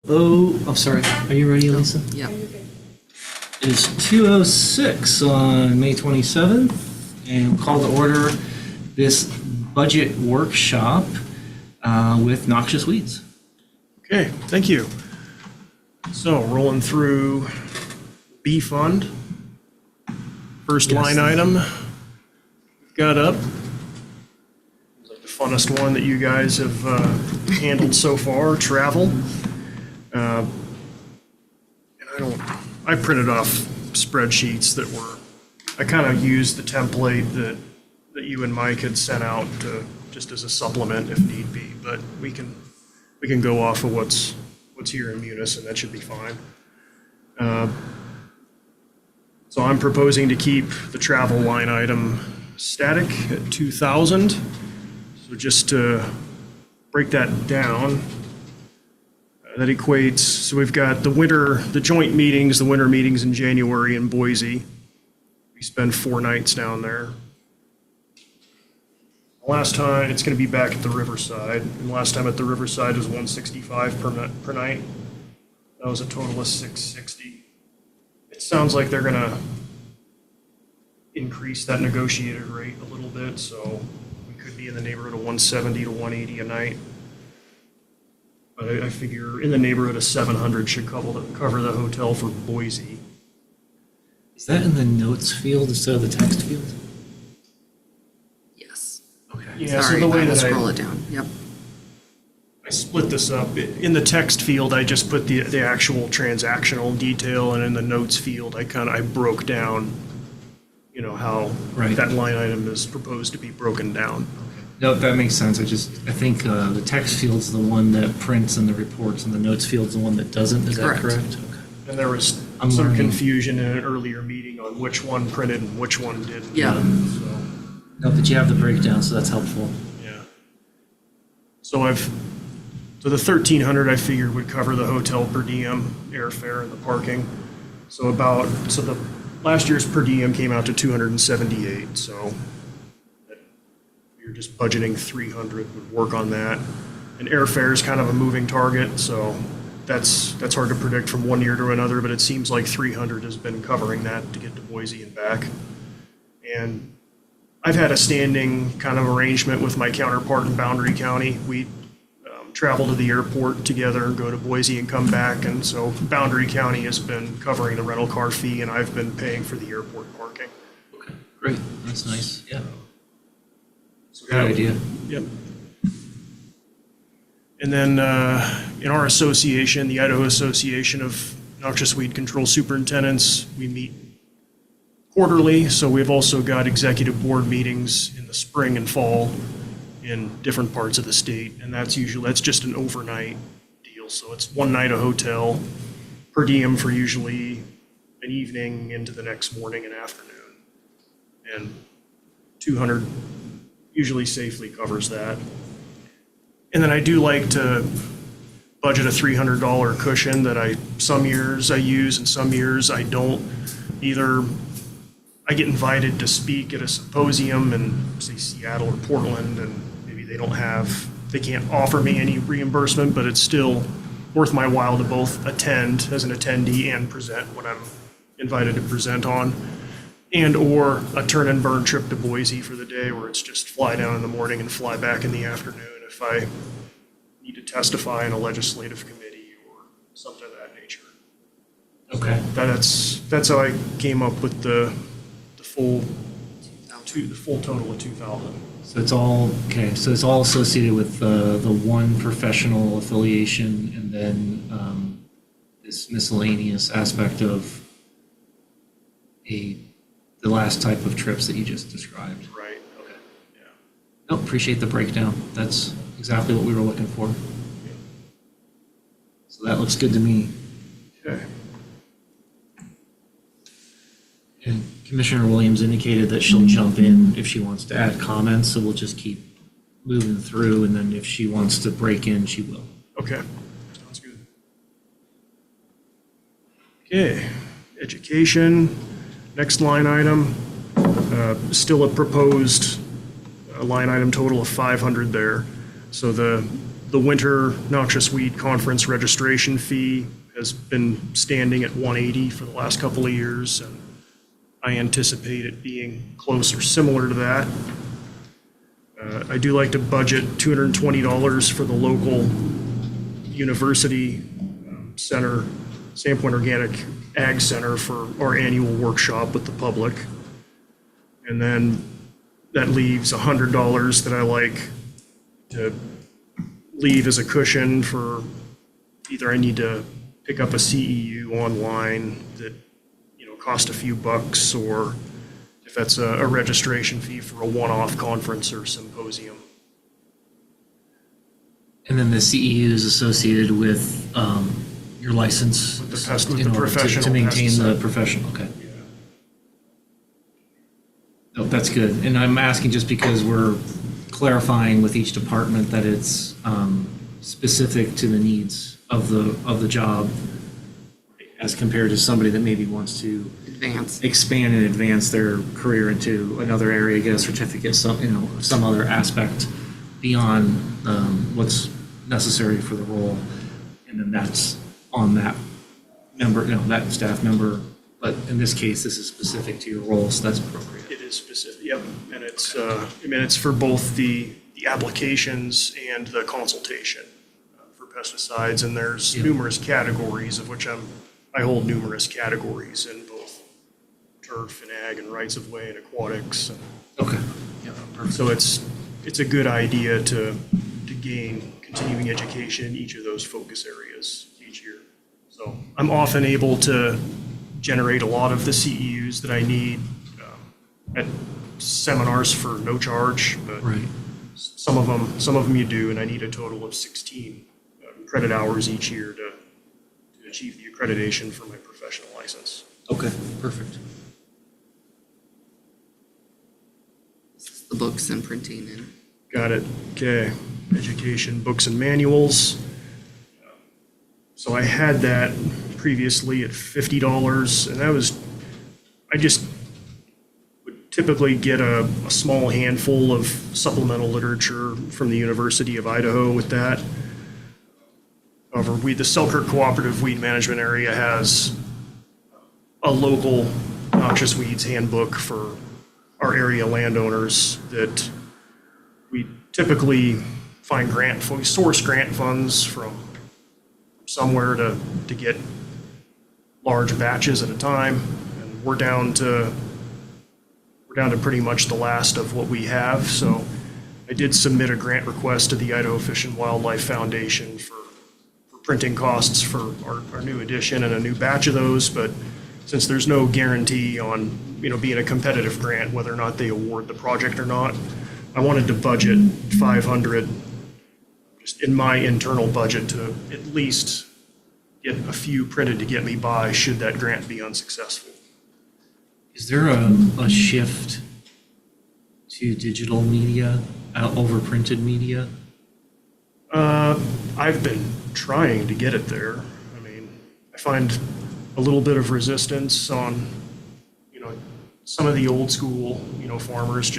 Oh, I'm sorry. Are you ready, Elisa? Yep. It is 2:06 on May 27th, and we'll call to order this budget workshop with Noxious Weeds. Okay, thank you. So rolling through B fund. First Yes. line item we've got up. It's like the funnest one that you guys have handled so far, travel. And I printed off spreadsheets that were, I kind of used the template that you and Mike had sent out to, just as a supplement if need be, but we can go off of what's here in Munis, and that should be fine. So I'm proposing to keep the travel line item static at 2,000. So just to break that down, that equates, so we've got the joint meetings, the winter meetings in January in Boise. We spend 4 nights down there. Last time, it's going to be back at the Riverside, and last time at the Riverside was $165 per night. That was a total of $660. It sounds like they're going to increase that negotiated rate a little bit, so we could be in the neighborhood of $170 to $180 a night. But I figure in the neighborhood of 700 should cover the hotel for Boise. Is that in the notes field instead of the text field? Yes. Okay. Yeah, so Sorry, the way I will that scroll it down. Yep. I split this up. In the text field, I just put the actual transactional detail, and in the notes field, I broke down, how Right. that line item is proposed to be broken down. No, that makes sense. I think the text field's the one that prints in the reports, and the notes field's the one that doesn't. Is that Correct. correct? Okay. And there was I'm some learning. confusion in an earlier meeting on which one printed and which one didn't. Yeah. So, No, but you have the breakdown, so that's helpful. yeah. So the 1,300 I figured would cover the hotel per diem, airfare, and the parking. So the last year's per diem came out to 278. So you're just budgeting 300 would work on that. And airfare is kind of a moving target, so that's hard to predict from one year to another, but it seems like 300 has been covering that to get to Boise and back. And I've had a standing kind of arrangement with my counterpart in Boundary County. We travel to the airport together and go to Boise and come back, and so Boundary County has been covering the rental car fee, and I've been paying for the airport parking. Okay, great. That's nice. Yeah. So Good idea. Yep. And then in our association, the Idaho Association of Noxious Weed Control Superintendents, we meet quarterly. So we've also got executive board meetings in the spring and fall in different parts of the state. And that's just an overnight deal. So it's one night a hotel, per diem for usually an evening into the next morning and afternoon. And 200 usually safely covers that. And then I do like to budget a $300 cushion that some years I use and some years I don't. Either I get invited to speak at a symposium in, say, Seattle or Portland, and maybe they can't offer me any reimbursement, but it's still worth my while to both attend as an attendee and present when I'm invited to present on. And or a turn and burn trip to Boise for the day, where it's just fly down in the morning and fly back in the afternoon if I need to testify in a legislative committee or something of that nature. Okay. That's how I came up with the full total of 2,000. So it's all okay. So it's all associated with the one professional affiliation, and then this miscellaneous aspect of the last type of trips that you just described. Right. Okay. Yeah. No, appreciate the breakdown. That's exactly what we were looking for. So that looks good to me. Okay. And Commissioner Williams indicated that she'll jump in if she wants to add comments, so we'll just keep moving through, and then if she wants to break in, she will. Okay. Sounds good. Okay. Education. Next line item. Still a proposed line item total of 500 there. So the The winter Noxious Weed Conference registration fee has been standing at $180 for the last couple of years, and I anticipate it being close or similar to that. I do like to budget $220 for the local university center, Sandpoint Organic Ag Center, for our annual workshop with the public. And then that leaves $100 that I like to leave as a cushion for either I need to pick up a CEU online that, cost a few bucks, or if that's a registration fee for a one-off conference or symposium. And then the CEU is associated with your license With the in order professional to maintain the pesticide. professional, okay. No, that's good. And I'm asking just because we're clarifying with each department that it's specific to the needs of the job as compared to somebody that maybe wants to expand and advance their career into another area, get a certificate, some other aspect beyond what's necessary for the role. And then that's on that member, that staff member. But in this case, this is specific to your role, so that's appropriate. It is specific, yep. And it's, it's for both the applications and the consultation for pesticides. And there's numerous categories, of which I hold numerous categories in both turf and ag and rights of way and aquatics. Okay. Yeah, perfect. So it's a good idea to gain continuing education in each of those focus areas each year. So I'm often able to generate a lot of the CEUs that I need at seminars for no charge, but Right. some of them you do, and I need a total of 16 credit hours each year to achieve the accreditation for my professional license. Okay, perfect. This is the books and printing and Got it. Okay. Education, books and manuals. So I had that previously at $50, and I just would typically get a small handful of supplemental literature from the University of Idaho with that. However, the Selkirk Cooperative Weed Management Area has a local noxious weeds handbook for our area landowners that we typically we source grant funds from somewhere to get large batches at a time, and we're down to pretty much the last of what we have. So I did submit a grant request to the Idaho Fish and Wildlife Foundation for printing costs for our new edition and a new batch of those, but since there's no guarantee on being a competitive grant whether or not they award the project or not, I wanted to budget $500 just in my internal budget to at least get a few printed to get me by should that grant be unsuccessful. Is there a shift to digital media over printed media? I've been trying to get it there. I find a little bit of resistance on, some of the old school, farmers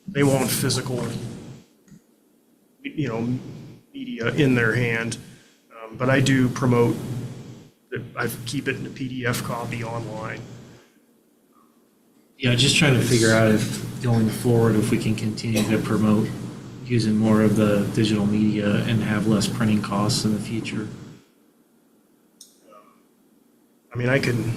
they want physical, media in their hand. But I do promote that I keep it in a PDF copy online. Yeah, just trying to figure out if going forward, if we can continue to promote using more of the digital media and have less printing costs in the future. I can,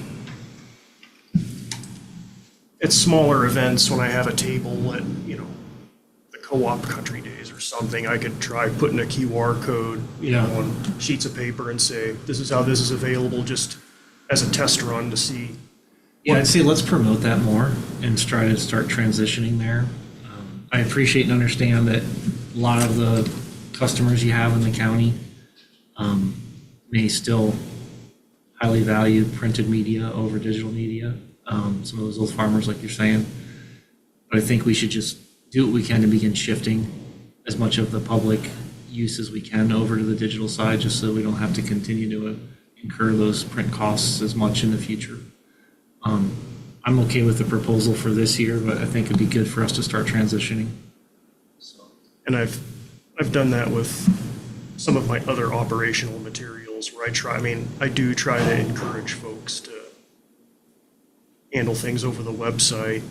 at smaller events, when I have a table at, the co-op country days or something, I could try putting a QR code, on sheets of paper and say, this is how this is available, just as a test run to see. Yeah, I'd say let's promote that more and try to start transitioning there. I appreciate and understand that a lot of the customers you have in the county may still highly value printed media over digital media. Some of those old farmers, like you're saying. But I think we should just do what we can to begin shifting as much of the public use as we can over to the digital side, just so we don't have to continue to incur those print costs as much in the future. I'm okay with the proposal for this year, but I think it'd be good for us to start transitioning. So. And I've done that with some of my other operational materials where I do try to encourage folks to handle things over the website,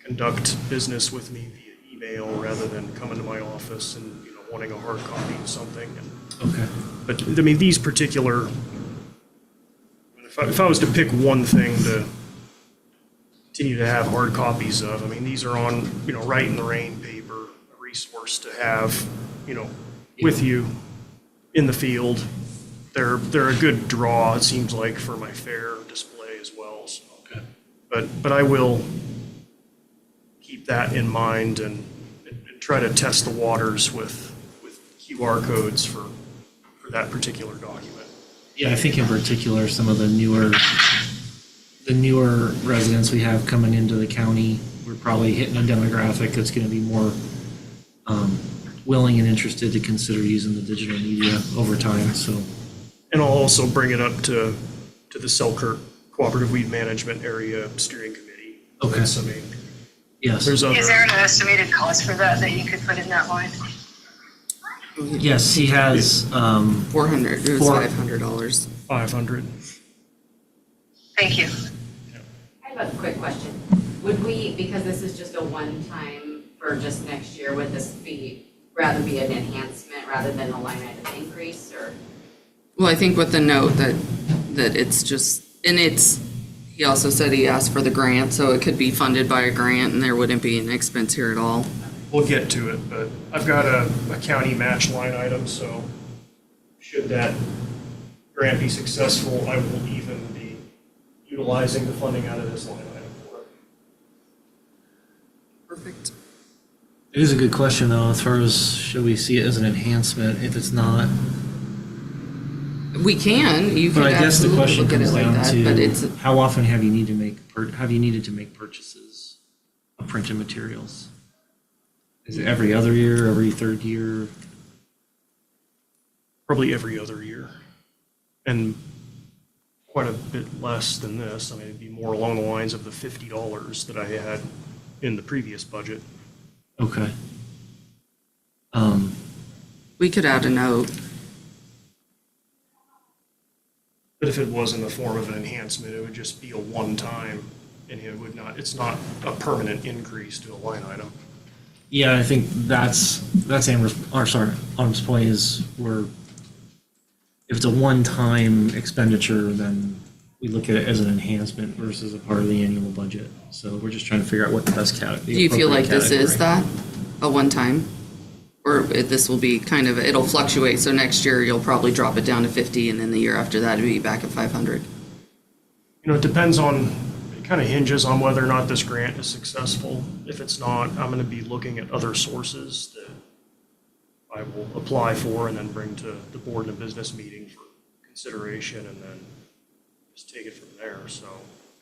conduct business with me via email rather than coming to my office and, wanting a hard copy of something. Okay. But, these particular, if I was to pick one thing to continue to have hard copies of, these are on, right in the rain paper, a resource to have, with you in the field. They're a good draw, it seems like, for my fair display as well. So. Okay. But I will keep that in mind and try to test the waters with QR codes for that particular document. Yeah, I think in particular, some of the newer residents we have coming into the county, we're probably hitting a demographic that's going to be more willing and interested to consider using the digital media over time. So, and I'll also bring it up to the Selkirk Cooperative Weed Management Area Steering Committee. Okay. Yes. There's other. Is there an estimated cost for that you could put in that line? Yes, he has. 400, it was $500. 500. Thank you. I have a quick question. Would we, because this is just a one-time for just next year, would this rather be an enhancement rather than a line item increase, or? Well, I think with the note that it's just, and he also said he asked for the grant, so it could be funded by a grant and there wouldn't be an expense here at all. We'll get to it, but I've got a county match line item, so should that grant be successful, I will even be utilizing the funding out of this line item for it. Perfect. It is a good question, though, as far as should we see it as an enhancement if it's not. We can, you But can I guess the absolutely question look at it comes like down that, but it's, to how often have you needed to make purchases of printed materials? Is it every other year, every third year? Probably every other year. And quite a bit less than this. It'd be more along the lines of the $50 that I had in the previous budget. Okay. we could add a note. But if it was in the form of an enhancement, it would just be a one-time, and it's not a permanent increase to a line item. Yeah, I think that's Autumn's point is if it's a one-time expenditure, then we look at it as an enhancement versus a part of the annual budget. So we're just trying to figure out what the best category. Do you feel like this is that, a one-time? Or this will be kind of, it'll fluctuate, so next year you'll probably drop it down to 50, and then the year after that it'll be back at 500? It depends on, it kind of hinges on whether or not this grant is successful. If it's not, I'm going to be looking at other sources that I will apply for and then bring to the board in a business meeting for consideration, and then just take it from there. So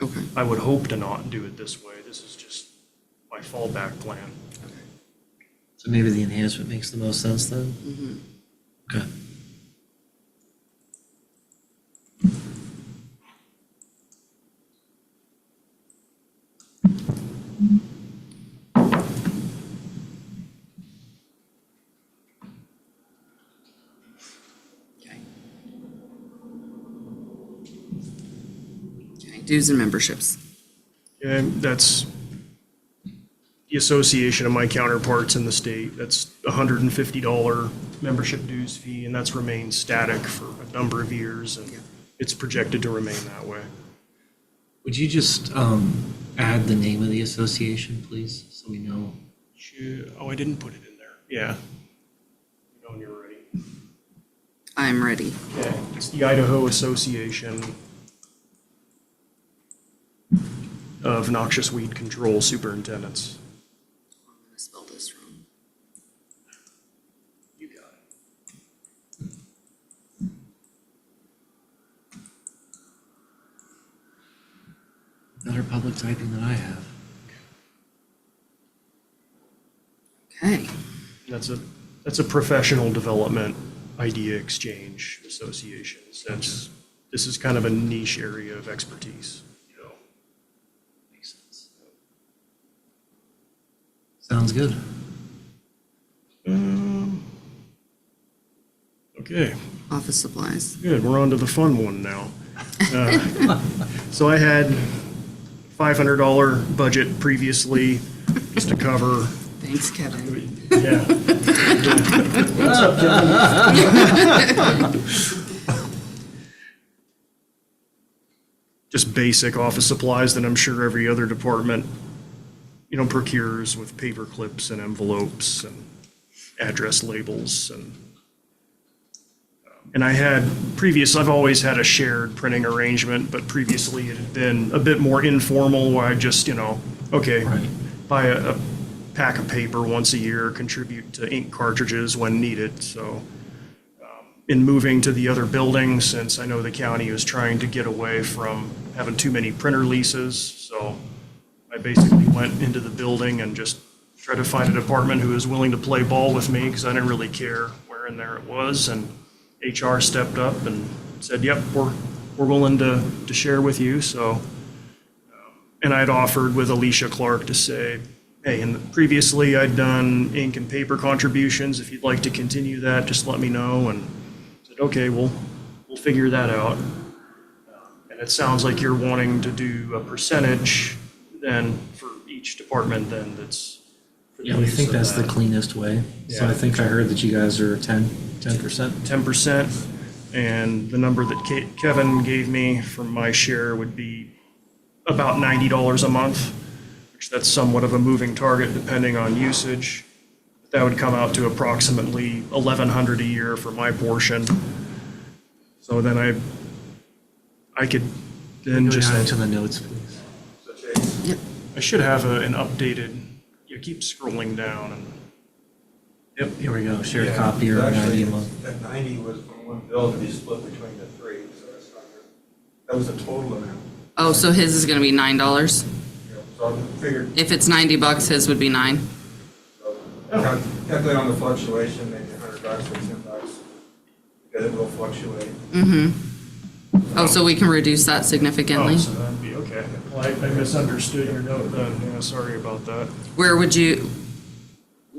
Okay. I would hope to not do it this way. This is just my fallback plan. So maybe the enhancement makes the most sense then? Mm-hmm. Okay. Okay. Okay, dues and memberships. And that's the association of my counterparts in the state. That's $150 membership dues fee, and that's remained static for a number of years, and it's projected to remain that way. Would you just add the name of the association, please, so we know? Oh, I didn't put it in there. Yeah. When you're ready. I'm ready. Okay. It's the Idaho Association of Noxious Weed Control Superintendents. I'm gonna spell this wrong. You got it. Better public typing than I have. Okay. That's a professional development idea exchange association, since this is kind of a niche area of expertise. Makes sense. Sounds good. Okay, Office supplies. good. We're on to the fun one now. So I had $500 budget previously just to cover. Thanks, Kevin. Yeah. What's up, Kevin? Just basic office supplies that I'm sure every other department, procures with paper clips and envelopes and address labels and I had I've always had a shared printing arrangement, but previously it had been a bit more informal where I just, okay, Right. buy a pack of paper once a year, contribute to ink cartridges when needed. So in moving to the other building, since I know the county is trying to get away from having too many printer leases, so I basically went into the building and just tried to find a department who was willing to play ball with me because I didn't really care where in there it was. And HR stepped up and said, yep, we're willing to share with you. So, and I'd offered with Alicia Clark to say, hey, and previously I'd done ink and paper contributions. If you'd like to continue that, just let me know. And said, okay, we'll figure that out. And it sounds like you're wanting to do a percentage then for each department then that's. for the Yeah, we use think of that's the that. cleanest way. So Yeah. I think I heard that you guys are 10%. 10%, and the number that Kevin gave me from my share would be about $90 a month, which that's somewhat of a moving target depending on usage. That would come out to approximately $1,100 a year for my portion. So then I could then Go just, down to the notes, please. I should have an updated, keep scrolling down and. Yep, here we go. Shared Yeah, copier, actually, 90 a month. That 90 was from one bill to be split between the three, so that's not good. That was the total amount. Oh, so his is gonna be $9? You know, so I figured, If it's $90, his would be $9? so calculate on the fluctuation, maybe $100 or $10, because it will fluctuate. Oh, so we can reduce that significantly? Oh, so that'd be okay. Well, I misunderstood your note then. Yeah, sorry about that.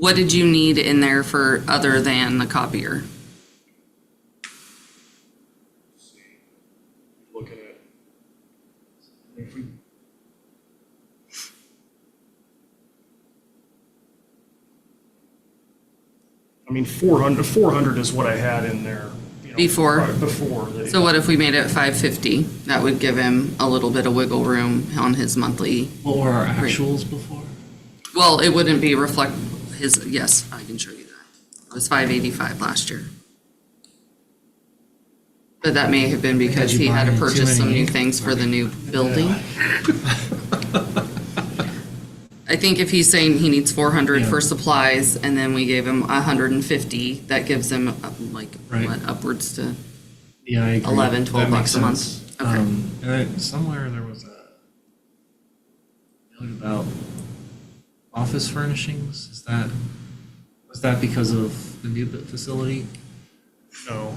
What did you need in there for other than the copier? Looking at. If we. I mean, 400 is what I had in there. Before? Before. So what if we made it $550? That would give him a little bit of wiggle room on his monthly. What were our actuals before? Well, it wouldn't be yes, I can show you that. It was $585 last year. But that may have been because you he had to buying too purchase some many new ink? things for the new building. I think if he's saying he needs 400 Yeah. for supplies and then we gave him 150, that gives him Right. upwards to, Yeah, I agree. 11, 12 That makes bucks a month. sense. Okay. And somewhere there was a note about office furnishings. Was that because of the new facility? No.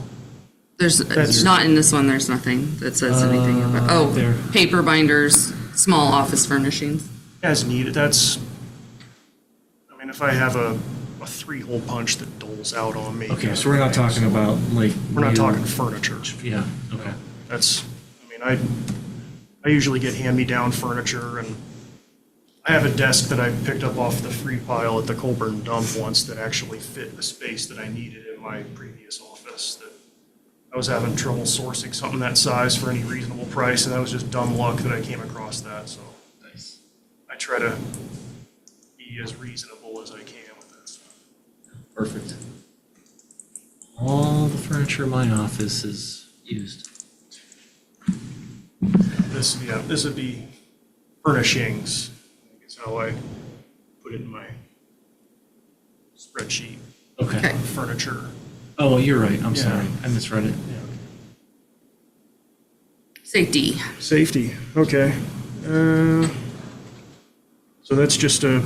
That's- not in this one, there's nothing that says anything about, there. paper binders, small office furnishings. As needed, I mean, if I have a 3-hole punch that doles out on me. Okay, so we're not talking about like. We're not new- talking furniture. Yeah, okay. I usually get hand-me-down furniture, and I have a desk that I picked up off the free pile at the Colburn dump once that actually fit the space that I needed in my previous office. That I was having trouble sourcing something that size for any reasonable price, and that was just dumb luck that I came across that, so Nice. I try to be as reasonable as I can with that stuff. Perfect. All the furniture in my office is used. This would be furnishings, I think is how I put it in my spreadsheet. Okay. Furniture. Oh, you're right. I'm Yeah. sorry. I misread it. Safety. Safety, okay. So that's just a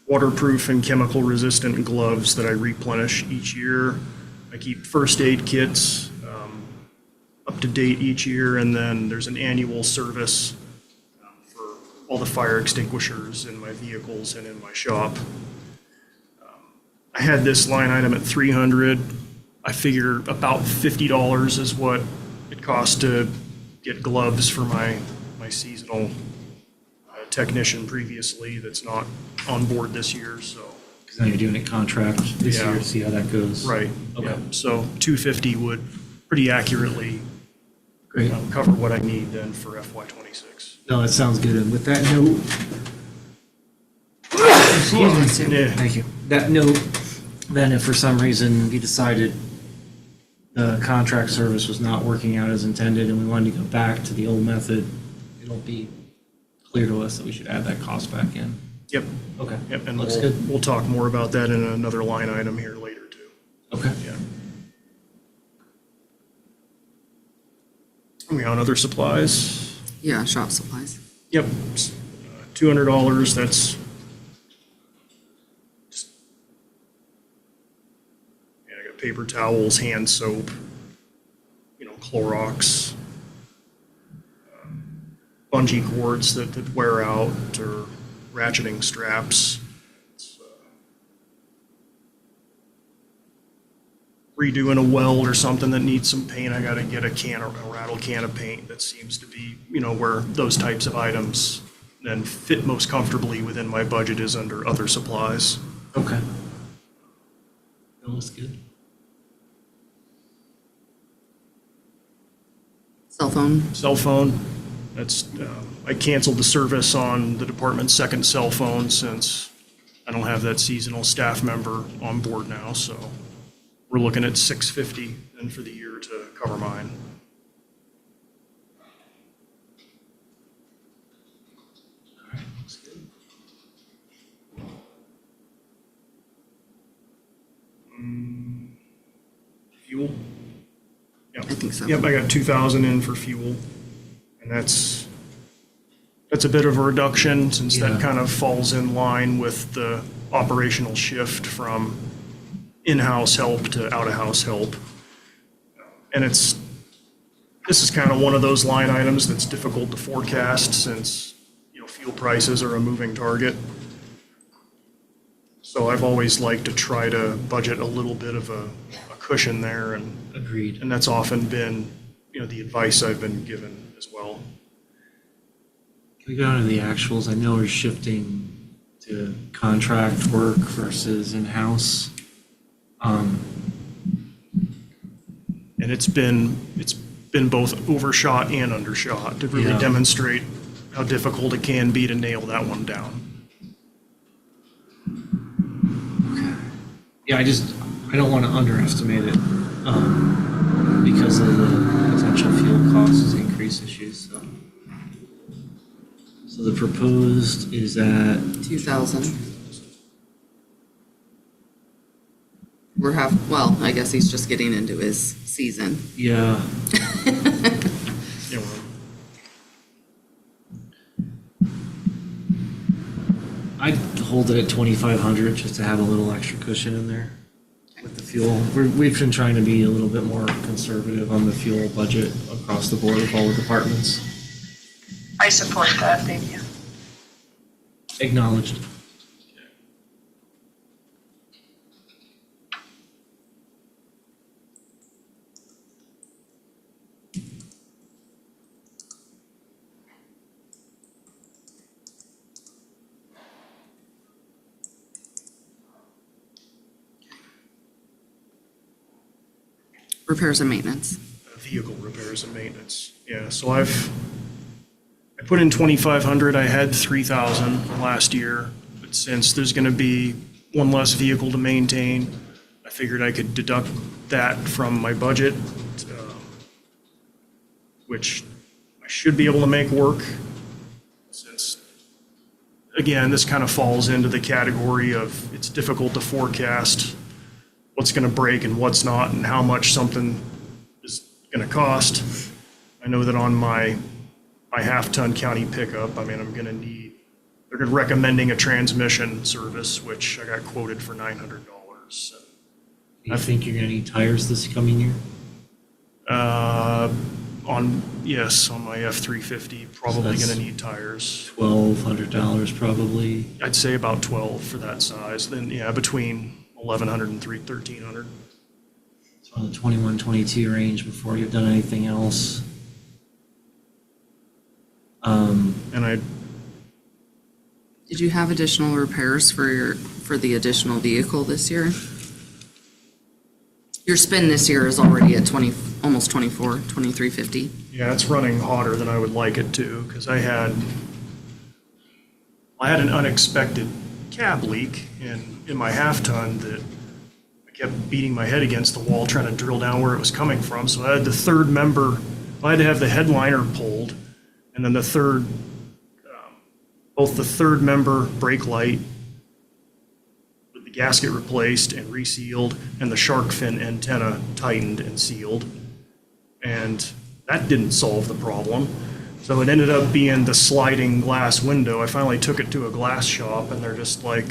waterproof and chemical resistant gloves that I replenish each year. I keep first aid kits up to date each year, and then there's an annual service for all the fire extinguishers in my vehicles and in my shop. I had this line item at 300. I figure about $50 is what it costs to get gloves for my seasonal technician previously that's not on board this year, so. Because now you're doing a contract this Yeah. year to see how that goes. Right. Okay. Yeah. So 250 would pretty accurately Great. cover what I need then for FY '26. No, that sounds good. And with that note, excuse me. Yeah. Thank you. That note, then if for some reason we decided the contract service was not working out as intended and we wanted to go back to the old method, it'll be clear to us that we should add that cost back in. Yep. Okay. Yep. And Looks we'll, good. we'll talk more about that in another line item here later too. Okay. Yeah. Are we on other supplies? Yeah, shop supplies. Yep. $200, that's just, yeah, I got paper towels, hand soap, Clorox, bungee cords that wear out, or ratcheting straps. It's, redoing a weld or something that needs some paint, I gotta get a rattle can of paint that seems to be, where those types of items then fit most comfortably within my budget is under other supplies. Okay. That looks good. Cell phone. Cell phone, that's, I canceled the service on the department's second cell phone since I don't have that seasonal staff member on board now, so we're looking at $650 then for the year to cover mine. All right, looks good. Fuel? Yep. I think so. Yep, I got 2,000 in for fuel, and that's a bit of a reduction since Yeah. that kind of falls in line with the operational shift from in-house help to out-of-house help. And this is kind of one of those line items that's difficult to forecast since, fuel prices are a moving target. So I've always liked to try to budget a little bit of a cushion there, and Agreed. that's often been, the advice I've been given as well. Can we go into the actuals? I know we're shifting to contract work versus in-house. And it's been both overshot and undershot to really Yeah. demonstrate how difficult it can be to nail that one down. Yeah, I don't want to underestimate it because of the potential fuel costs increase issues. So the proposed is at 2,000. I guess he's just getting into his season. yeah. You know, I'd hold it at 2,500 just to have a little extra cushion in there with the fuel. We've been trying to be a little bit more conservative on the fuel budget across the board with all the departments. I support that, thank you. Acknowledged. Repairs and maintenance. vehicle repairs and maintenance. Yeah, so I put in 2,500, I had 3,000 last year, but since there's gonna be one less vehicle to maintain, I figured I could deduct that from my budget, which I should be able to make work, since, again, this kind of falls into the category of it's difficult to forecast what's gonna break and what's not, and how much something is gonna cost. I know that on my half-ton county pickup, they're recommending a transmission service, which I got quoted for $900. Do you think you're gonna need tires this coming year? On my F-350, probably So gonna that's need tires. $1,200 probably. I'd say about 12 for that size, then, yeah, between 1,100 and 1,300. So on the 21, 22 range before you've done anything else. And I, Did you have additional repairs for the additional vehicle this year? Your spend this year is already at almost 2350. yeah, it's running hotter than I would like it to, because I had an unexpected cab leak in my half-ton that I kept beating my head against the wall trying to drill down where it was coming from. So I had I had to have the headliner pulled, and then both the third member brake light with the gasket replaced and resealed, and the shark fin antenna tightened and sealed. And that didn't solve the problem. So it ended up being the sliding glass window. I finally took it to a glass shop, and they're just like,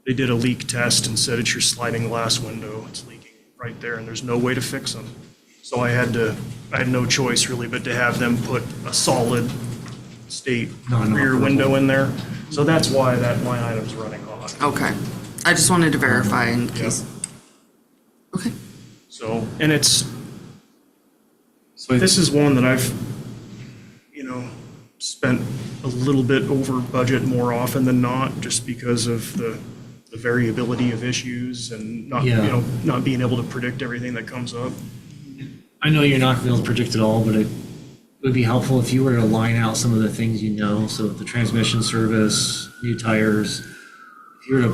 they did a leak test and said, it's your sliding glass window. It's leaking right there, and there's no way to fix them. So I had no choice really but to have them put a solid state rear window in there. So that's why that line item's running hot. Okay. I just wanted to verify in case. Okay. So, and this is one that I've, spent a little bit over budget more often than not, just because of the variability of issues and not, not being able to predict everything that comes up. I know you're not going to be able to predict it all, but it would be helpful if you were to line out some of the things you know. So the transmission service, new tires, if you were to,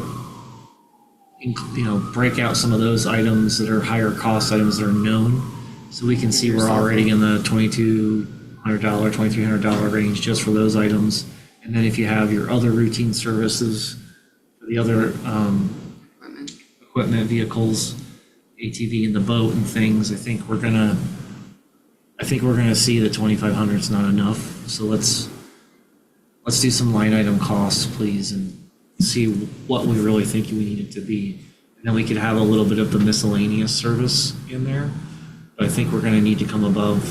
break out some of those items that are higher cost items that are known, so we can see we're already in the $2,200, $2,300 range just for those items. And then if you have your other routine services for the other equipment, vehicles, ATV and the boat and things, I think we're gonna see that 2,500 is not enough. So let's do some line item costs, please, and see what we really think we need it to be. And then we could have a little bit of the miscellaneous service in there. But I think we're gonna need to come above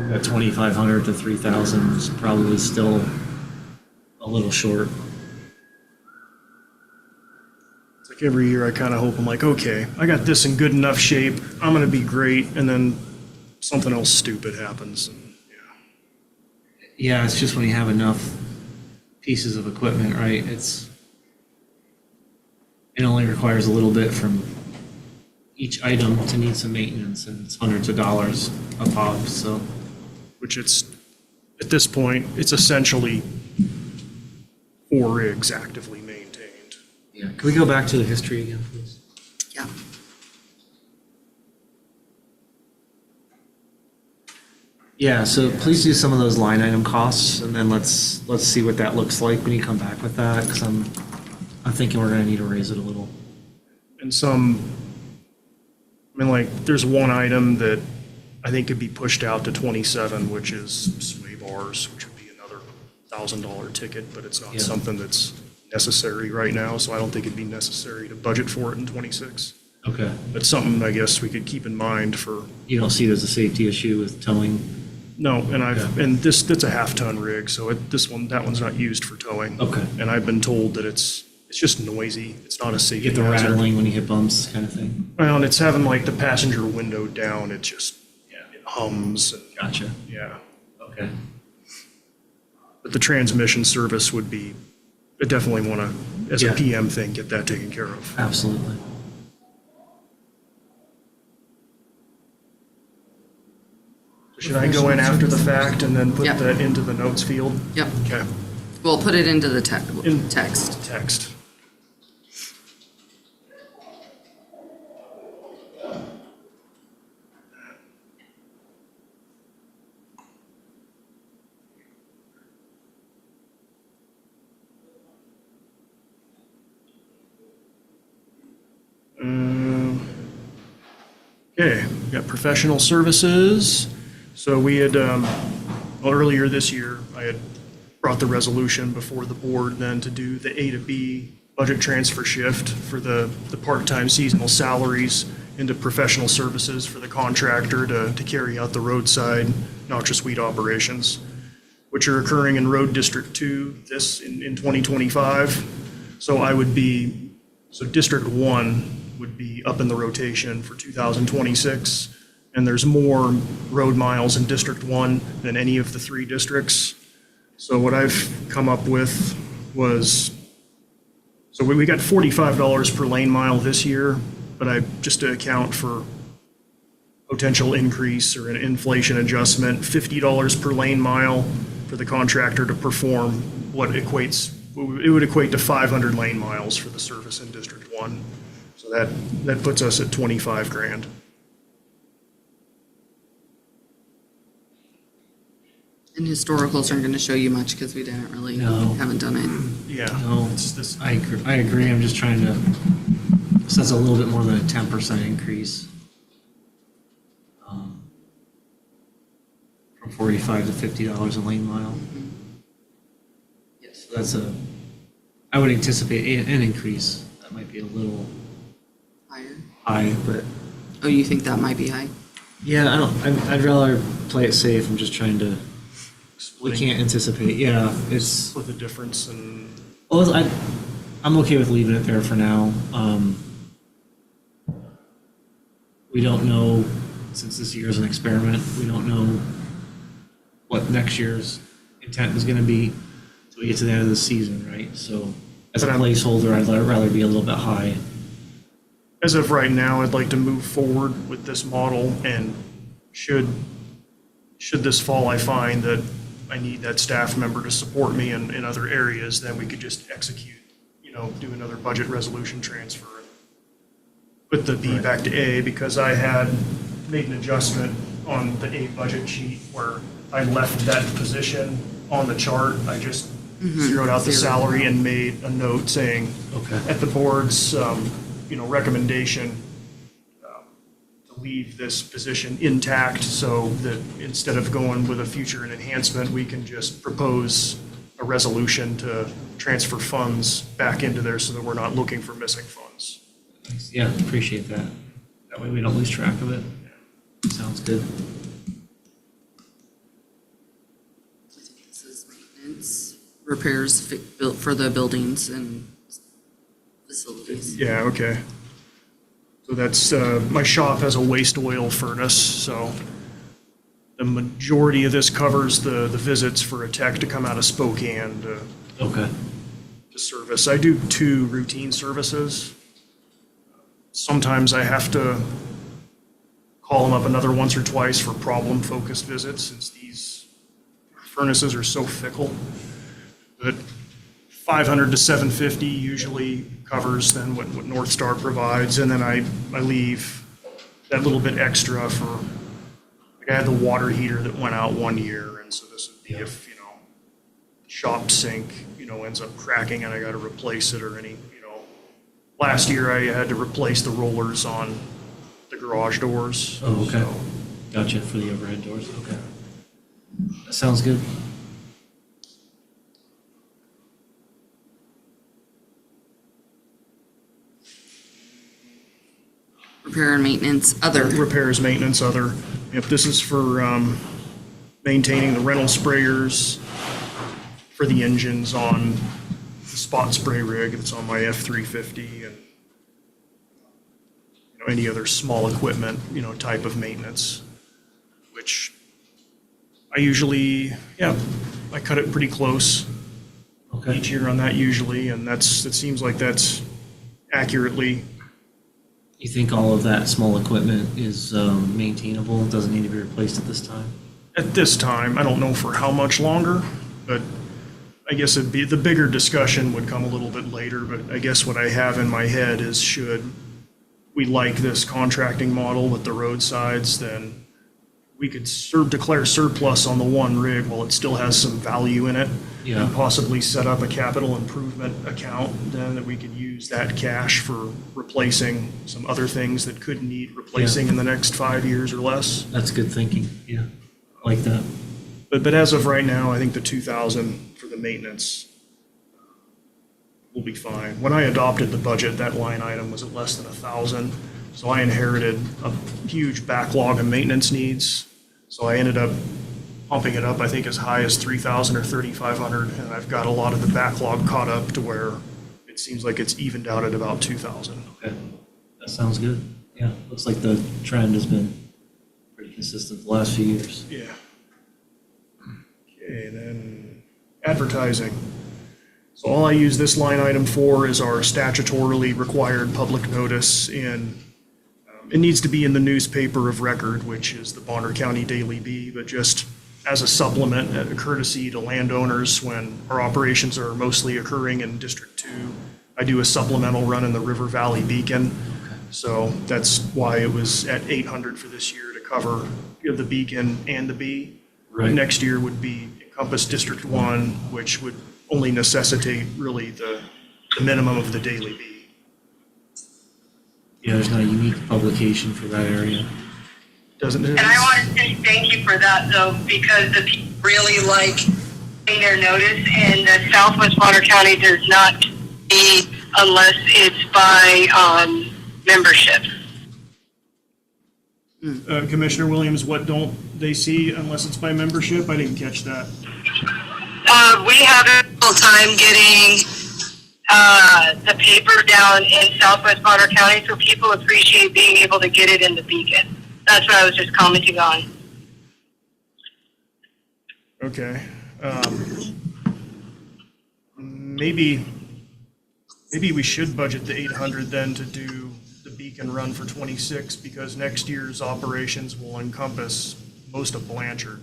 that 2,500 to 3,000 is probably still a little short. It's like every year I kind of hope, I'm like, okay, I got this in good enough shape, I'm gonna be great, and then something else stupid happens. And, Yeah, it's just when you have enough pieces of equipment, right? It only requires a little bit from each item to need some maintenance, and it's hundreds of dollars a pop, so. Which at this point, it's essentially 4 rigs actively maintained. Yeah, can we go back to the history again, please? Yeah. Yeah, so please do some of those line item costs, and then let's see what that looks like when you come back with that, because I'm thinking we're gonna need to raise it a little. And there's one item that I think could be pushed out to 27, which is sway bars, which would be another $1,000 ticket, but it's not something that's necessary right now, so I don't think it'd be necessary to budget for it in 26. Okay. But something I guess we could keep in mind for. You don't see it as a safety issue with towing? No, and that's a half-ton rig, so that one's not used for towing. Okay. And I've been told that it's just noisy. It's not a safety You get the hazard. rattling when you hit bumps kind of thing? Well, and it's having like the passenger window down. It just it hums. And, Gotcha. yeah. Okay. But the transmission service would be, I definitely want to, as a Yeah. PM thing, get that taken care of. Absolutely. Should I go in after the fact and then put Yep. that into the notes field? Yep. Okay. We'll put it into the In- text. Text. Okay, we got professional services. So we had, earlier this year, I had brought the resolution before the board then to do the A to B budget transfer shift for the part-time seasonal salaries into professional services for the contractor to carry out the roadside noxious weed operations, which are occurring in Road District 2 in 2025. So District 1 would be up in the rotation for 2026. And there's more road miles in District 1 than any of the 3 districts. So what I've come up with was, so we got $45 per lane mile this year, but just to account for potential increase or an inflation adjustment, $50 per lane mile for the contractor to perform what it would equate to 500 lane miles for the service in District 1. So that puts us at 25 grand. And historicals aren't gonna show you much because we didn't really, No. haven't done it. Yeah. No, It's this, I agree, I'm just trying to, so that's a little bit more than a 10% increase. From 45 to $50 a lane mile. Yes, so that's I would anticipate an increase. That might be a little Higher. high, but Oh, you think that might be high? yeah, I'd rather play it safe. I'm just trying to, we can't anticipate, yeah, it's, split the difference and well, I'm okay with leaving it there for now. We don't know, since this year is an experiment, we don't know what next year's intent is gonna be until we get to the end of the season, right? So as a But I'm- placeholder, I'd rather be a little bit high. as of right now, I'd like to move forward with this model, and should this fall I find that I need that staff member to support me in other areas, then we could just execute, do another budget resolution transfer. Put the B back to A, because I had made an adjustment on the A budget sheet where I left that position on the chart. I just zeroed out the Zero. salary and made a note saying, Okay. at the board's, recommendation, to leave this position intact so that instead of going with a future and enhancement, we can just propose a resolution to transfer funds back into there so that we're not looking for missing funds. Thanks. Yeah, appreciate that. That way we don't lose track of it. Sounds good. I think this is maintenance, repairs built for the buildings and facilities. Yeah, okay. So that's, my shop has a waste oil furnace, so the majority of this covers the visits for a tech to come out of Spokane Okay. to service. I do 2 routine services. Sometimes I have to call them up another once or twice for problem-focused visits, since these furnaces are so fickle. But 500 to 750 usually covers then what North Star provides, and then I leave that little bit extra for, like I had the water heater that went out one year, and so this would be if, shop sink, ends up cracking and I gotta replace it, or any, last year I had to replace the rollers on the garage doors. Oh, okay. So, Gotcha, for the overhead doors, okay. That sounds good. Repair and maintenance, other. repairs, maintenance, other. If this is for maintaining the rental sprayers for the engines on the spot spray rig that's on my F-350, and any other small equipment, type of maintenance, which I usually, I cut it pretty close Okay. each year on that usually, and it seems like that's accurately. You think all of that small equipment is maintainable, doesn't need to be replaced at this time? At this time, I don't know for how much longer, but I guess it'd be, the bigger discussion would come a little bit later, but I guess what I have in my head is, should we like this contracting model with the roadsides, then we could declare surplus on the one rig while it still has some value in it. Yeah. And possibly set up a capital improvement account then that we could use that cash for replacing some other things that could need replacing in the next 5 years or less. That's good thinking, yeah. I like that. But as of right now, I think the 2,000 for the maintenance will be fine. When I adopted the budget, that line item was at less than 1,000. So I inherited a huge backlog of maintenance needs. So I ended up pumping it up, I think, as high as 3,000 or 3,500. And I've got a lot of the backlog caught up to where it seems like it's evened out at about 2,000. Okay. That That sounds good. Yeah, looks like the trend has been pretty consistent the last few years. Yeah. Okay, then advertising. So all I use this line item for is our statutorily required public notice, and it needs to be in the newspaper of record, which is the Bonner County Daily Bee, but just as a supplement, a courtesy to landowners when our operations are mostly occurring in District 2. I do a supplemental run in the River Valley Beacon. So that's why it was at 800 for this year to cover the Beacon and the Bee. Right. Next year would be encompass District 1, which would only necessitate really the minimum of the Daily Bee. Yeah, there's not a unique publication for that area. Doesn't it? And I want to say thank you for that though, because the people really like getting their notice, and the Southwest Bonner County does not be unless it's by membership. Commissioner Williams, what don't they see unless it's by membership? I didn't catch that. We have a difficult time getting the paper down in Southwest Bonner County, so people appreciate being able to get it in the Beacon. That's what I was just commenting on. Okay. Maybe we should budget the 800 then to do the Beacon run for 26, because next year's operations will encompass most of Blanchard.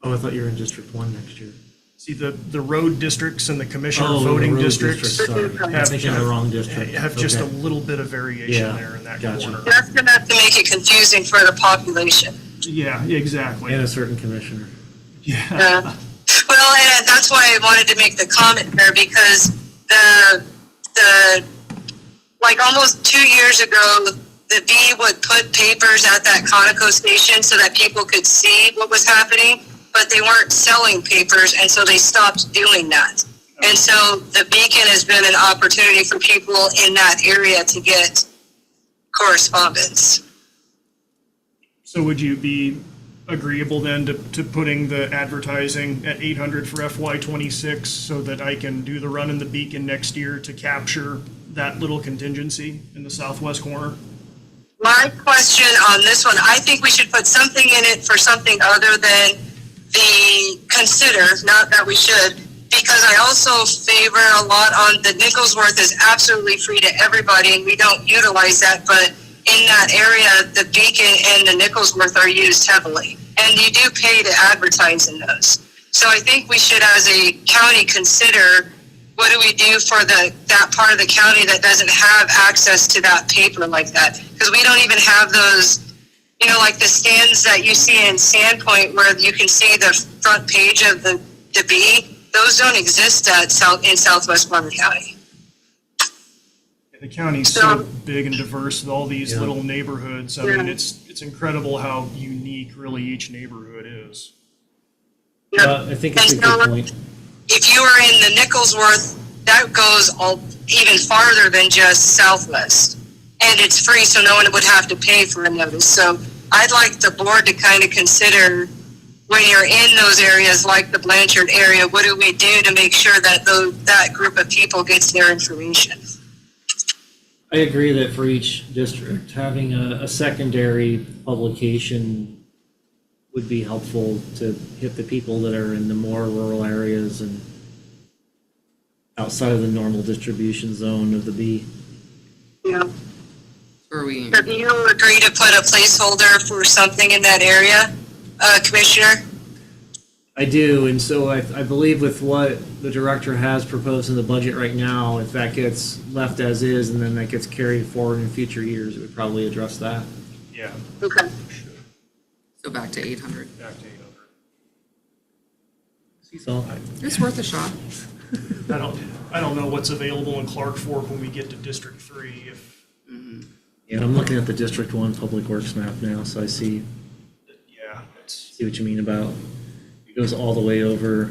Oh, I thought you were in District 1 next year. See, the road districts and the commissioner Oh, the voting road districts Sorry, I'm have thinking the wrong district. have just a Okay. little bit of variation Yeah, there in that gotcha. corner. That's going to have to make it confusing for the population. Yeah, exactly. And a certain commissioner. Yeah. Well, and that's why I wanted to make the comment there, because the like almost 2 years ago, the Bee would put papers at that Conoco station so that people could see what was happening, but they weren't selling papers, and so they stopped doing that. And so the Beacon has been an opportunity for people in that area to get correspondence. So would you be agreeable then to putting the advertising at 800 for FY26 so that I can do the run in the Beacon next year to capture that little contingency in the southwest corner? My question on this one, I think we should put something in it for something other than the consider, not that we should, because I also favor a lot on the Nicholsworth is absolutely free to everybody, and we don't utilize that, but in that area, the Beacon and the Nicholsworth are used heavily, and you do pay to advertise in those. So I think we should, as a county, consider what do we do for that part of the county that doesn't have access to that paper like that? Because we don't even have those, like the stands that you see in Sandpoint where you can see the front page of the Bee. Those don't exist in Southwest Bonner County. The county's so big and diverse with all these Yeah. little neighborhoods. I mean, it's incredible how unique really each neighborhood is. I think it's a And so, good point. if you are in the Nicholsworth, that goes even farther than just Southwest. And it's free, so no one would have to pay for a notice. So I'd like the board to kind of consider, when you're in those areas like the Blanchard area, what do we do to make sure that that group of people gets their information? I agree that for each district, having a secondary publication would be helpful to hit the people that are in the more rural areas and outside of the normal distribution zone of the Bee. Yeah. Or we, So do you agree to put a placeholder for something in that area, Commissioner? I do, and so I believe with what the director has proposed in the budget right now, if that gets left as is and then that gets carried forward in future years, it would probably address that. Yeah. Okay. so back to 800. Back to 800. Seesaw. It's worth a shot. I don't know what's available in Clark Fork when we get to District 3. Yeah, I'm looking at the District 1 Public Works map now, so I see It's what you mean about, it goes all the way over,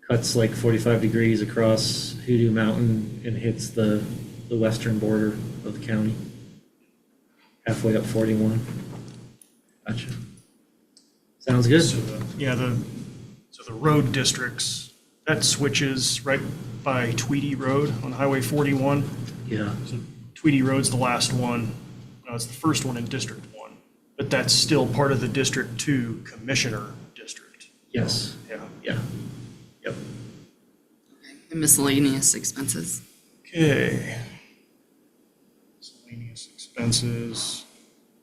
cuts like 45 degrees across Hoodoo Mountain and hits the western border of the county, halfway up 41. Gotcha. Sounds good. so the road districts, that switches right by Tweedy Road on Highway 41. Yeah. So Tweedy Road's the last one. No, it's the first one in District 1, but that's still part of the District 2 Commissioner District. Yes. Yeah. Yeah. Yep. And miscellaneous expenses. Okay. Miscellaneous expenses.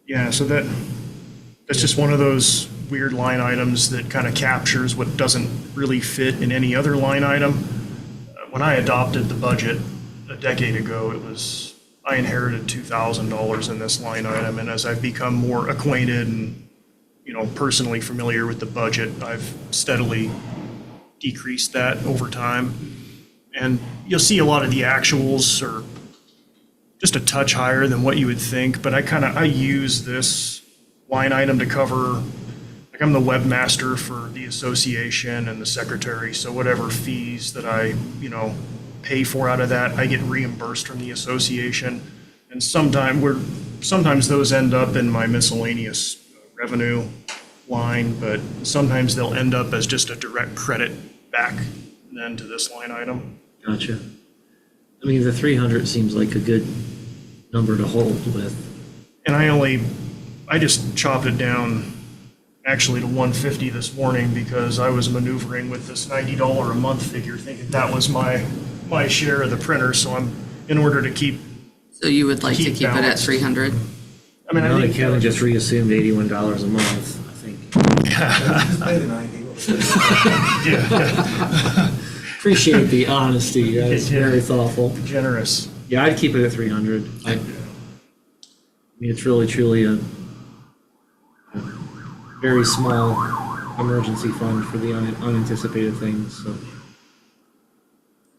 Yeah, so that's just one of those weird line items that kind of captures what doesn't really fit in any other line item. When I adopted the budget a decade ago, I inherited $2,000 in this line item, and as I've become more acquainted and, personally familiar with the budget, I've steadily decreased that over time. And you'll see a lot of the actuals are just a touch higher than what you would think, but I use this line item to cover, like I'm the webmaster for the association and the secretary, so whatever fees that I, pay for out of that, I get reimbursed from the association. And sometimes those end up in my miscellaneous revenue line, but sometimes they'll end up as just a direct credit back then to this line item. Gotcha. I mean, the 300 seems like a good number to hold with. And I just chopped it down actually to 150 this morning because I was maneuvering with this $90 a month figure, thinking that was my share of the printer. So in order to keep. So you would like to keep it at balanced. 300? I mean, I think Kevin just reassumed $81 a month, I think. Just pay the 90. Yeah, Appreciate the honesty, that's very thoughtful. generous. Yeah, I'd keep it at 300. I mean, it's really truly a very small emergency fund for the unanticipated things, so.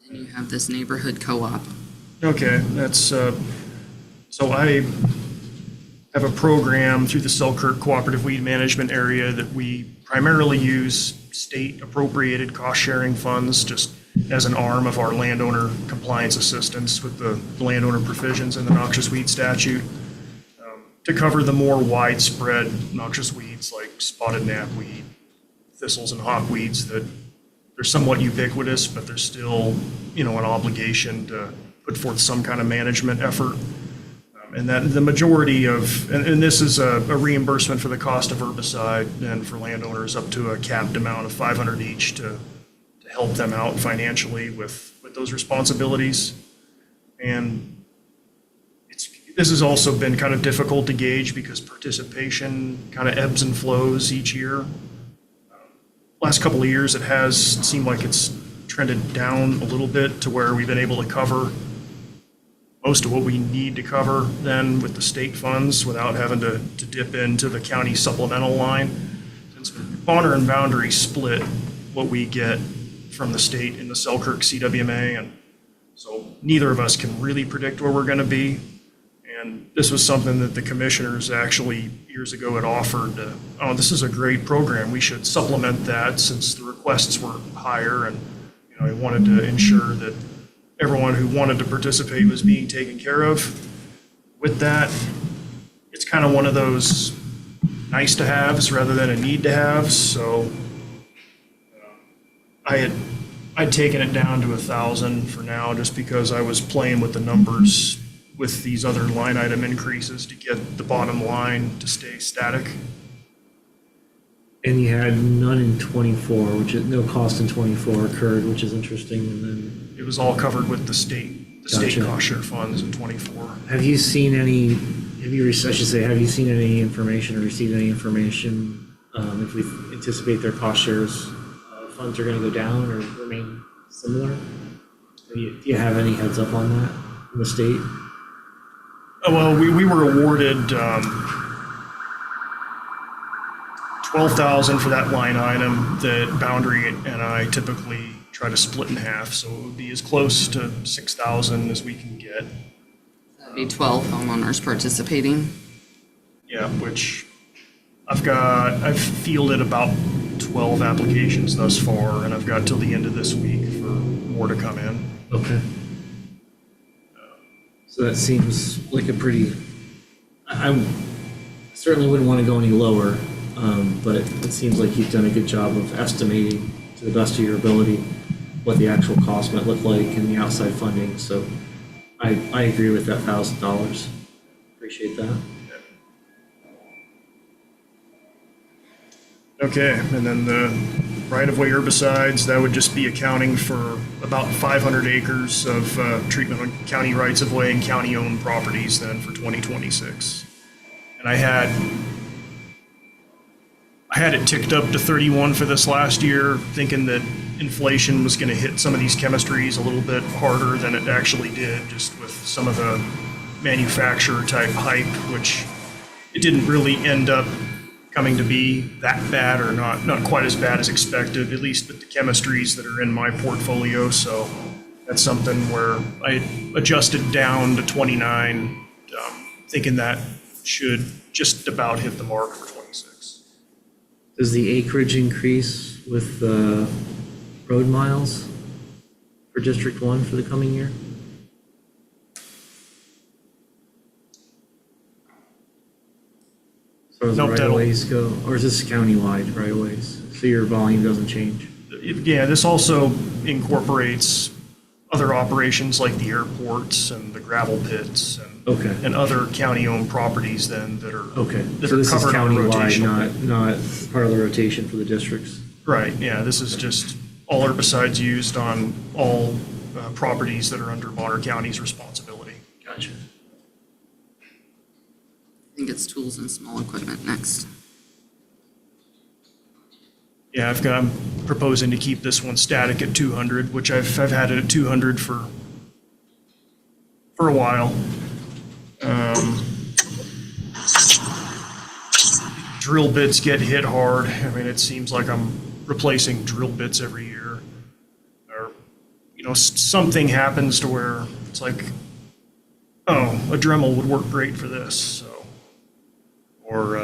And you have this neighborhood co-op. Okay, that's, so I have a program through the Selkirk Cooperative Weed Management Area that we primarily use state appropriated cost-sharing funds just as an arm of our landowner compliance assistance with the landowner provisions in the noxious weed statute to cover the more widespread noxious weeds like spotted knapweed, thistles, and hawkweeds that they're somewhat ubiquitous, but there's still, an obligation to put forth some kind of management effort. And that the majority of, and this is a reimbursement for the cost of herbicide and for landowners up to a capped amount of 500 each to help them out financially with those responsibilities. And this has also been kind of difficult to gauge because participation kind of ebbs and flows each year. Last couple of years, it has seemed like it's trended down a little bit to where we've been able to cover most of what we need to cover then with the state funds without having to dip into the county supplemental line. Since Bonner and Boundary split what we get from the state in the Selkirk CWMA, and so neither of us can really predict where we're going to be. And this was something that the commissioners actually years ago had offered, this is a great program, we should supplement that since the requests were higher, and I wanted to ensure that everyone who wanted to participate was being taken care of. With that, it's kind of one of those nice to haves rather than a need to have. So I'd taken it down to 1,000 for now, just because I was playing with the numbers with these other line item increases to get the bottom line to stay static. And you had none in 24, which is no cost in 24 occurred, which is interesting. And then It was all covered with the state Gotcha. cost share funds in 24. have you seen any information or received any information if we anticipate their cost shares funds are going to go down or remain similar? Do you have any heads up on that from the state? Well, we were awarded 12,000 for that line item that Boundary and I typically try to split in half, so it would be as close to 6,000 as we can get. That'd be 12 homeowners participating. Yeah, which I've fielded about 12 applications thus far, and I've got till the end of this week for more to come in. Okay. So that seems like a pretty, I certainly wouldn't want to go any lower, but it seems like you've done a good job of estimating to the best of your ability what the actual cost might look like and the outside funding. So I agree with that $1,000. Appreciate that. Okay, and then the right-of-way herbicides, that would just be accounting for about 500 acres of treatment on county rights-of-way and county-owned properties then for 2026. And I had it ticked up to 31 for this last year, thinking that inflation was going to hit some of these chemistries a little bit harder than it actually did, just with some of the manufacturer type hype, which it didn't really end up coming to be that bad, or not quite as bad as expected, at least with the chemistries that are in my portfolio. So that's something where I adjusted down to 29, thinking that should just about hit the mark for 26. Does the acreage increase with the road miles for District 1 for the coming year? As far as the Nope, that'll- right-of-ways go, or is this countywide right-of-ways? So your volume doesn't change? Yeah, this also incorporates other operations like the airports and the gravel pits Okay. and other county-owned properties then that are Okay, that so are this is covered on a countywide, rotational. not part of the rotation for the districts? Right, yeah, this is just all herbicides used on all properties that are under Bonner County's responsibility. Gotcha. I think it's tools and small equipment next. Yeah, I'm proposing to keep this one static at 200, which I've had it at 200 for a while. Drill bits get hit hard. I mean, it seems like I'm replacing drill bits every year. Or, something happens to where it's like, oh, a Dremel would work great for this, so. Or,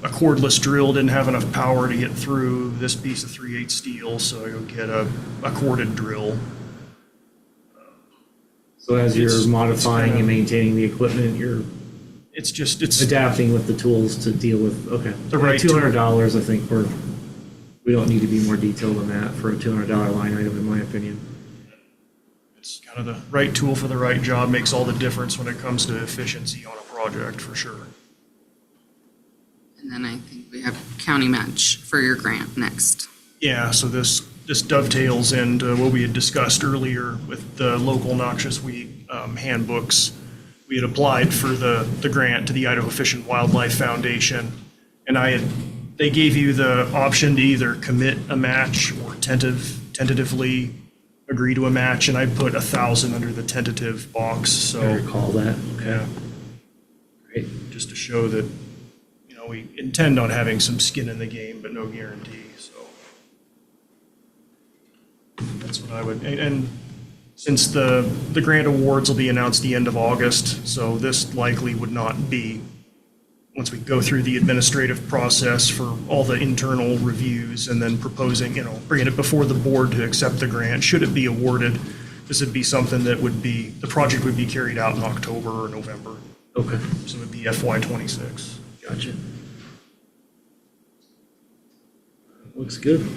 a cordless drill didn't have enough power to get through this piece of 3/8 steel, so I go get a corded drill. So as you're It's modifying kinda- and maintaining the equipment, you're It's adapting with the tools to deal with, okay. The right $200, I think we don't need to be more detailed than that for a $200 line item, in my opinion. it's kind of the right tool for the right job, makes all the difference when it comes to efficiency on a project, for sure. And then I think we have county match for your grant next. Yeah, so this dovetails into what we had discussed earlier with the local noxious weed handbooks. We had applied for the grant to the Idaho Fish and Wildlife Foundation, and they gave you the option to either commit a match or tentatively agree to a match, and I put 1,000 under the tentative box, I so, recall that, okay. yeah, Great. just to show that, we intend on having some skin in the game, but no guarantee, so. That's what I would, and since the grant awards will be announced the end of August, so this likely would not be, once we go through the administrative process for all the internal reviews and then proposing, bringing it before the board to accept the grant, should it be awarded, this would be something that the project would be carried out in October or November, Okay, so it would be FY '26. gotcha. Looks good.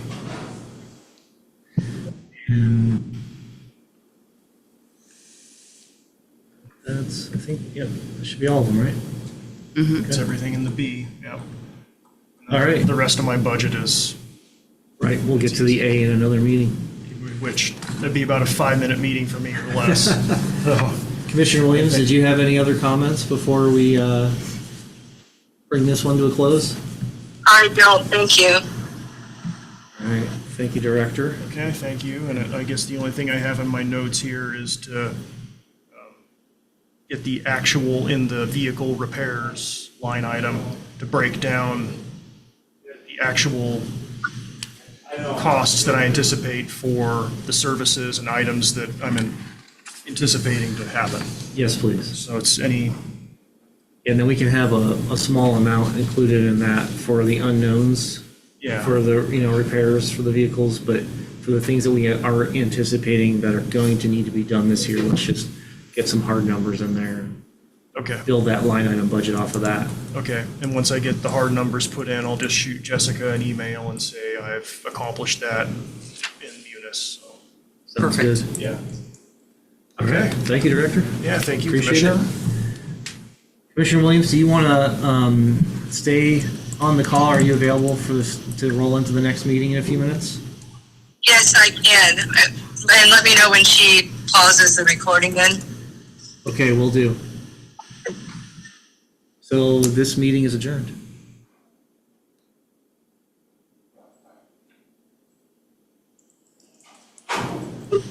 And I think, yeah, that should be all of them, right? That's everything in the B, yeah. All right. The rest of my budget is, Right, we'll get to the A in another meeting. which, that'd be about a 5-minute meeting for me or less. So, Commissioner Williams, did you have any other comments before we bring this one to a close? I don't, thank you. All right, thank you, Director. okay, thank you. And I guess the only thing I have in my notes here is to get the actual in the vehicle repairs line item to break down the actual costs that I anticipate for the services and items that I'm anticipating to happen. Yes, please. So it's any, And then we can have a small amount included in that for the unknowns. yeah. For the, repairs for the vehicles, but for the things that we are anticipating that are going to need to be done this year, let's just get some hard numbers in there and Okay, build that line item budget off of that. okay. And once I get the hard numbers put in, I'll just shoot Jessica an email and say I've accomplished that in Munis. So, Sounds Perfect. good. yeah. Okay. Thank you, Director. Yeah, thank you, Appreciate Commissioner. it. Commissioner Williams, do you want to stay on the call? Are you available for this to roll into the next meeting in a few minutes? Yes, I can. And let me know when she pauses the recording then. Okay, will do. So this meeting is adjourned.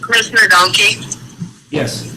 Commissioner Donkey, Yes.